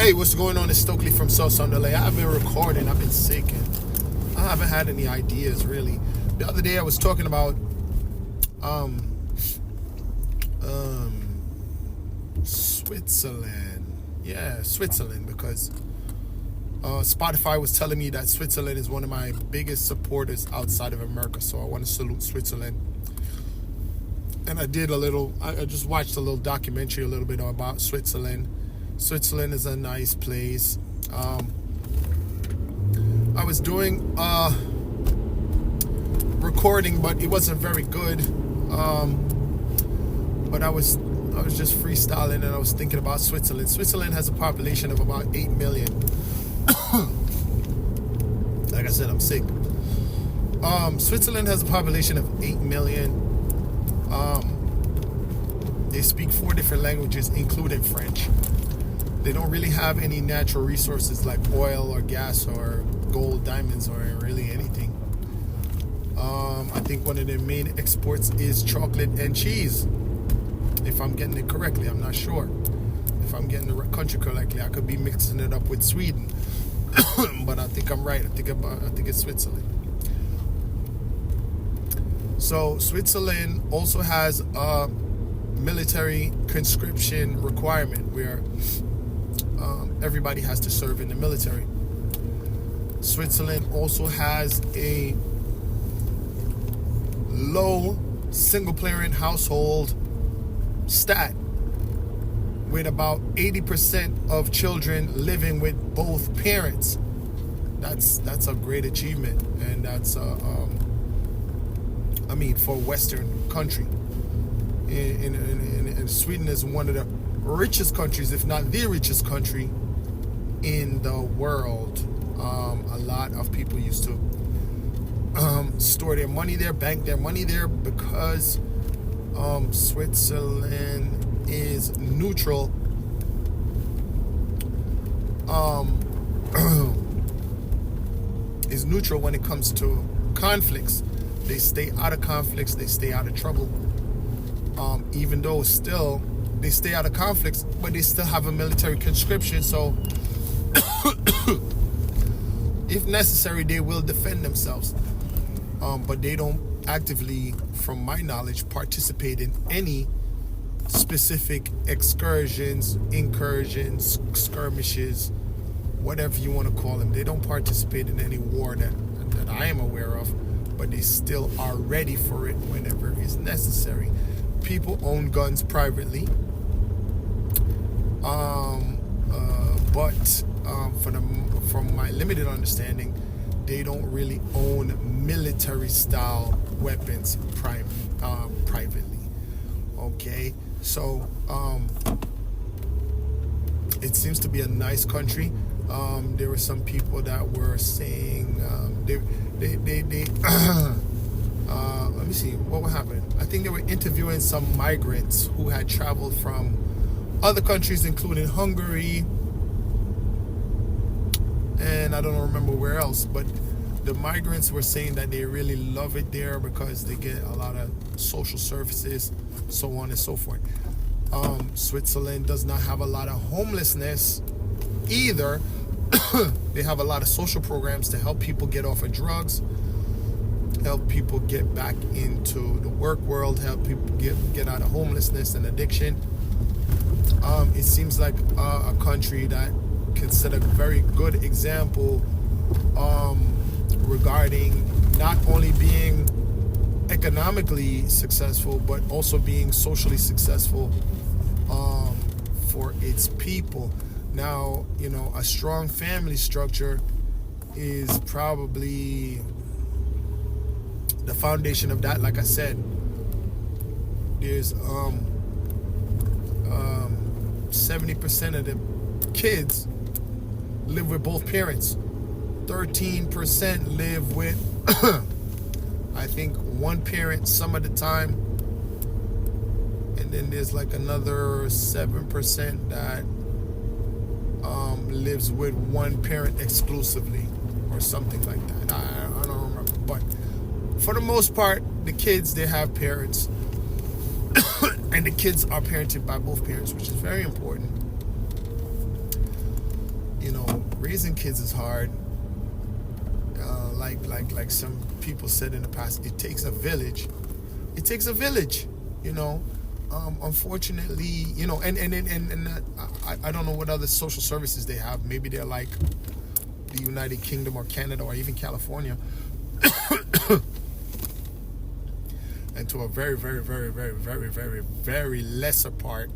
Hey, what's going on? It's Stokely from South Sunderland. I've been recording. I've been sick and I haven't had any ideas really. The other day I was talking about Switzerland. Yeah, Switzerland, because Spotify was telling me that Switzerland is one of my biggest supporters outside of America. So I want to salute Switzerland. And I just watched a little documentary a little bit about Switzerland. Switzerland is a nice place. I was doing recording, but it wasn't very good. But I was just freestyling, and I was thinking about Switzerland. Switzerland has a population of about 8 million. Like I said, I'm sick. Switzerland has a population of 8 million. They speak 4 different languages, including French. They don't really have any natural resources like oil or gas or gold, diamonds, or really anything. I think one of their main exports is chocolate and cheese. If I'm getting it correctly, I'm not sure. If I'm getting the country correctly, I could be mixing it up with Sweden. But I think I'm right. I think it's Switzerland. So Switzerland also has a military conscription requirement where everybody has to serve in the military. Switzerland also has a low single-parent household stat, with about 80% of children living with both parents. That's a great achievement, and that's for a Western country. And Sweden is one of the richest countries, if not the richest country in the world. A lot of people used to store their money there, bank their money there, because Switzerland is neutral. Is neutral when it comes to conflicts. They stay out of conflicts. They stay out of trouble. Even though still they stay out of conflicts, but they still have a military conscription. So if necessary, they will defend themselves. But they don't actively, from my knowledge, participate in any specific excursions, incursions, skirmishes, whatever you want to call them. They don't participate in any war that I am aware of, but they still are ready for it whenever is necessary. People own guns privately, but from my limited understanding, they don't really own military-style weapons privately. Okay, so it seems to be a nice country. There were some people that were saying let me see what happened. I think they were interviewing some migrants who had traveled from other countries, including Hungary, and I don't remember where else, but the migrants were saying that they really love it there because they get a lot of social services, so on and so forth. Switzerland does not have a lot of homelessness either. They have a lot of social programs to help people get off of drugs, help people get back into the work world, help people get out of homelessness and addiction. It seems like a country that can set a very good example regarding not only being economically successful, but also being socially successful for its people. Now, a strong family structure is probably the foundation of that. Like I said, there's 70% of the kids live with both parents. 13% live with I think one parent some of the time, and then there's like another 7% that lives with one parent exclusively, or something like that. I don't remember, but for the most part, the kids, they have parents, and the kids are parented by both parents, which is very important. raising kids is hard. Like some people said in the past, it takes a village. It takes a village, you know. Unfortunately, you know, and I don't know what other social services they have. Maybe they're like the United Kingdom or Canada or even California. And to a very, very, very, very, very, very, very lesser part.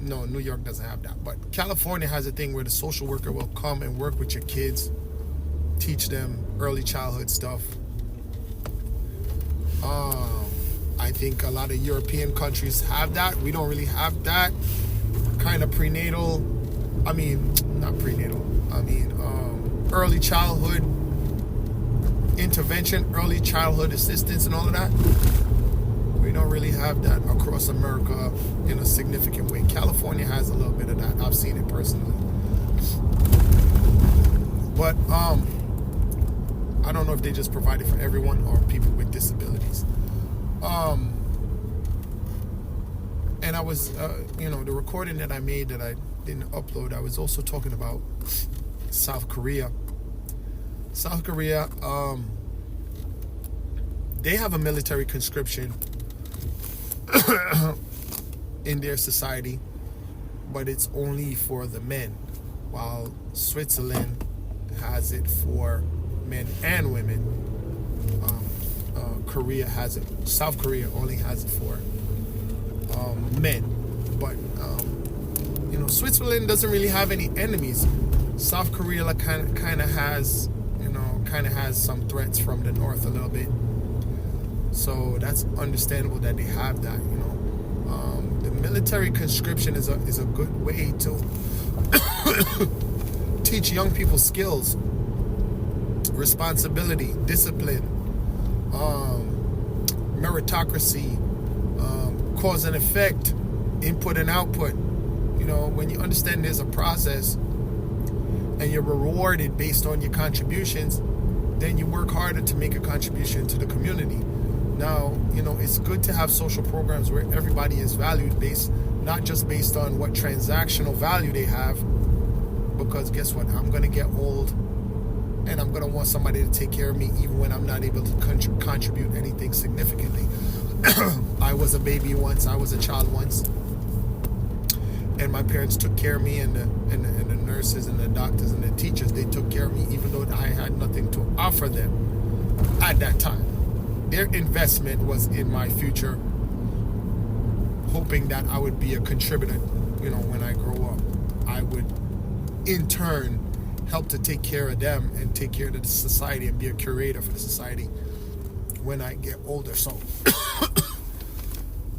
No, New York doesn't have that. But California has a thing where the social worker will come and work with your kids, teach them early childhood stuff. I think a lot of European countries have that. We don't really have that kind of prenatal. I mean, not prenatal. I mean, early childhood intervention, early childhood assistance, and all of that. We don't really have that across America in a significant way. California has a little bit of that. I've seen it personally. But I don't know if they just provide it for everyone or people with disabilities. And I was, the recording that I made that I didn't upload, I was also talking about South Korea. South Korea, they have a military conscription in their society, but it's only for the men, while Switzerland has it for men and women. Korea has it. South Korea only has it for men. But Switzerland doesn't really have any enemies. South Korea kind of has some threats from the north a little bit. So that's understandable that they have that. The military conscription is a good way to teach young people skills, responsibility, discipline, meritocracy, cause and effect, input and output. When you understand there's a process and you're rewarded based on your contributions, then you work harder to make a contribution to the community. Now, it's good to have social programs where everybody is valued not just based on what transactional value they have, because guess what? I'm going to get old and I'm going to want somebody to take care of me even when I'm not able to contribute anything significantly. I was a baby once, I was a child once, and my parents took care of me, and the nurses and the doctors and the teachers, they took care of me even though I had nothing to offer them at that time. Their investment was in my future, hoping that I would be a contributor, when I grow up. I would, in turn, help to take care of them and take care of the society and be a curator for the society when I get older. So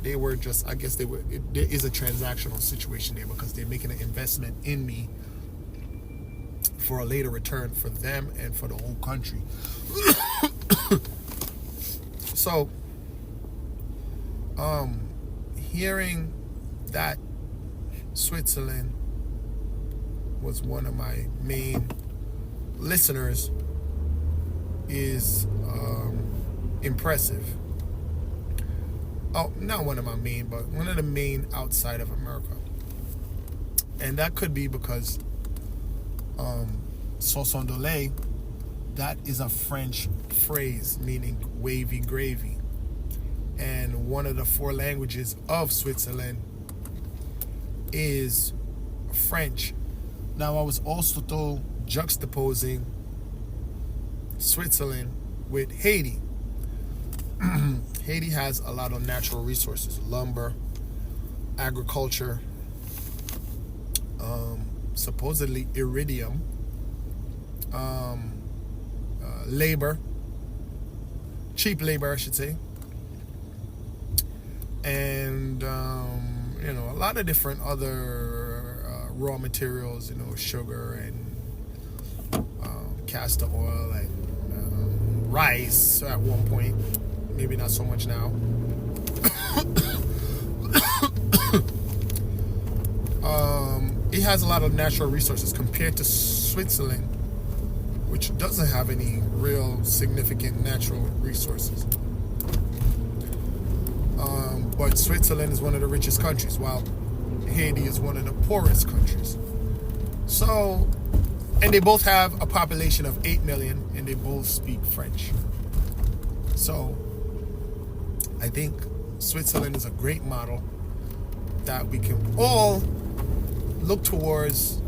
they were just, I guess there is a transactional situation there because they're making an investment in me for a later return for them and for the whole country. So, hearing that Switzerland was one of my main listeners is impressive. Oh, not one of my main, but one of the main outside of America. And that could be because sauce on dole, that is a French phrase meaning wavy gravy. And one of the 4 languages of Switzerland is French. Now, I was also juxtaposing Switzerland with Haiti. Haiti has a lot of natural resources, lumber, agriculture, supposedly iridium, labor, cheap labor, I should say, and a lot of different other raw materials, sugar and castor oil and rice at one point, maybe not so much now. It has a lot of natural resources compared to Switzerland, which doesn't have any real significant natural resources. But Switzerland is one of the richest countries, while Haiti is one of the poorest countries. So, and they both have a population of 8 million, and they both speak French. So, I think Switzerland is a great model that we can all look towards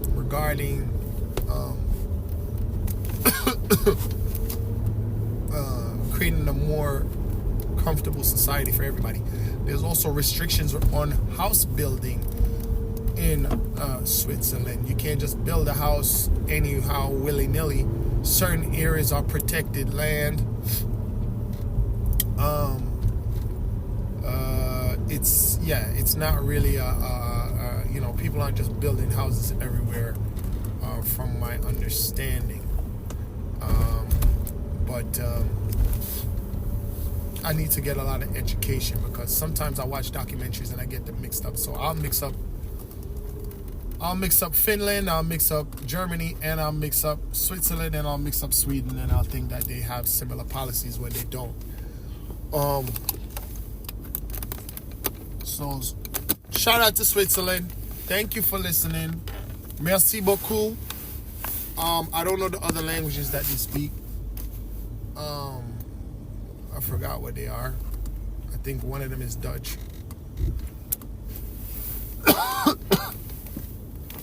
regarding creating a more comfortable society for everybody. There's also restrictions on house building in Switzerland. You can't just build a house anyhow, willy-nilly. Certain areas are protected land. It's not really people aren't just building houses everywhere, from my understanding. But I need to get a lot of education, because sometimes I watch documentaries and I get them mixed up. So I'll mix up Finland, I'll mix up Germany, and I'll mix up Switzerland, and I'll mix up Sweden, and I'll think that they have similar policies when they don't. So shout out to Switzerland. Thank you for listening. Merci beaucoup. I don't know the other languages that they speak. I forgot what they are. I think one of them is Dutch.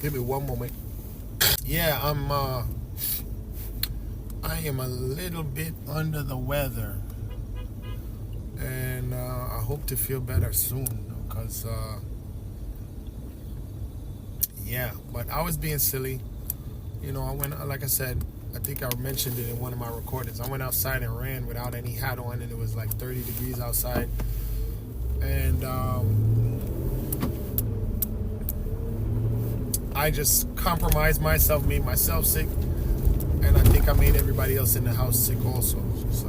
Give me one moment. Yeah, I am a little bit under the weather, and I hope to feel better soon, because but I was being silly. I went, like I said, I think I mentioned it in one of my recordings. I went outside and ran without any hat on, and it was like 30 degrees outside. And I just compromised myself, made myself sick, and I think I made everybody else in the house sick also. So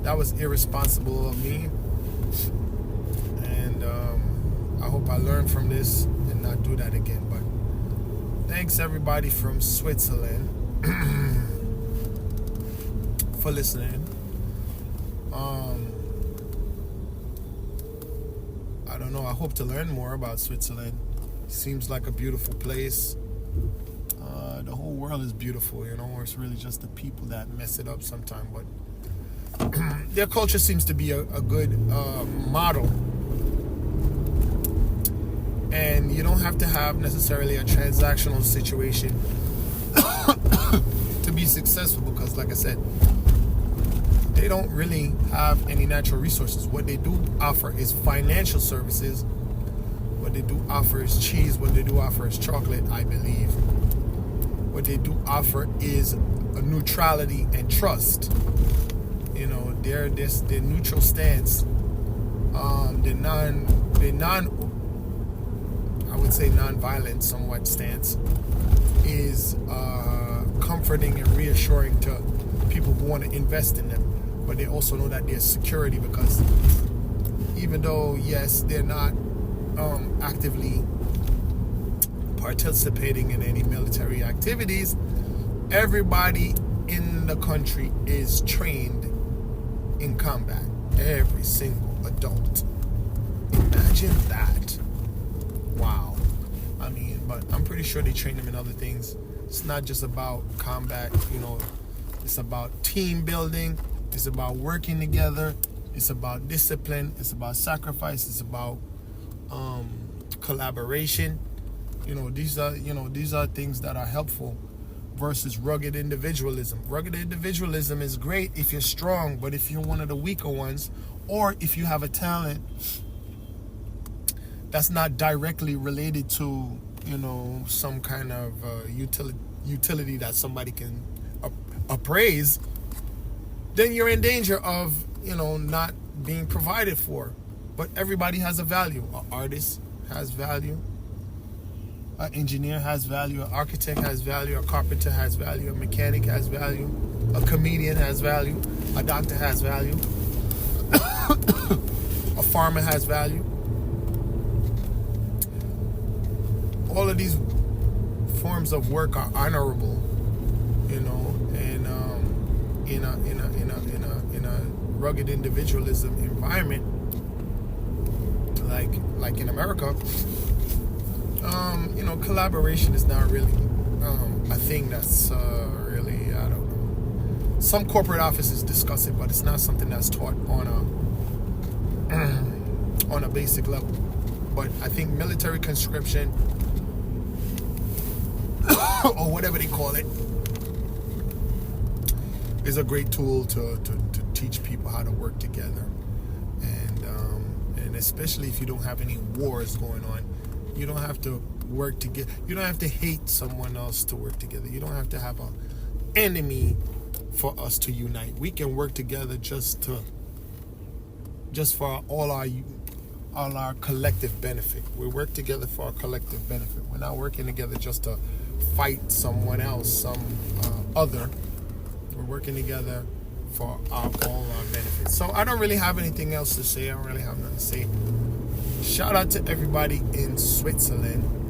that was irresponsible of me. And I hope I learn from this and not do that again. But thanks everybody from Switzerland for listening. I don't know. I hope to learn more about Switzerland. Seems like a beautiful place. The whole world is beautiful, It's really just the people that mess it up sometimes. But their culture seems to be a good model. And you don't have to have necessarily a transactional situation to be successful, because, like I said, they don't really have any natural resources. What they do offer is financial services. What they do offer is cheese. What they do offer is chocolate, I believe. What they do offer is a neutrality and trust. Their neutral stance, I would say non-violent somewhat stance, is comforting and reassuring to people who want to invest in them. But they also know that there's security, because even though, yes, they're not actively participating in any military activities, everybody in the country is trained in combat. Every single adult. Imagine that. Wow. But I'm pretty sure they train them in other things. It's not just about combat, it's about team building, it's about working together, it's about discipline, it's about sacrifice, it's about collaboration. These are things that are helpful versus rugged individualism. Rugged individualism is great if you're strong, but if you're one of the weaker ones, or if you have a talent that's not directly related to, some kind of utility that somebody can appraise, then you're in danger of, not being provided for. But everybody has a value. An artist has value. An engineer has value. An architect has value. A carpenter has value. A mechanic has value. A comedian has value. A doctor has value. A farmer has value. All of these forms of work are honorable, and in a rugged individualism environment, like in America, Collaboration is not really a thing that's really, I don't know. Some corporate offices discuss it, but it's not something that's taught on a basic level. But I think military conscription, or whatever they call it, is a great tool to teach people how to work together. And especially if you don't have any wars going on, you don't have to work together. You don't have to hate someone else to work together. You don't have to have an enemy for us to unite. We can work together just for all our collective benefit. We work together for our collective benefit. We're not working together just to fight someone else, some other. We're working together for all our benefits. So I don't really have anything else to say. I don't really have nothing to say. Shout out to everybody in Switzerland.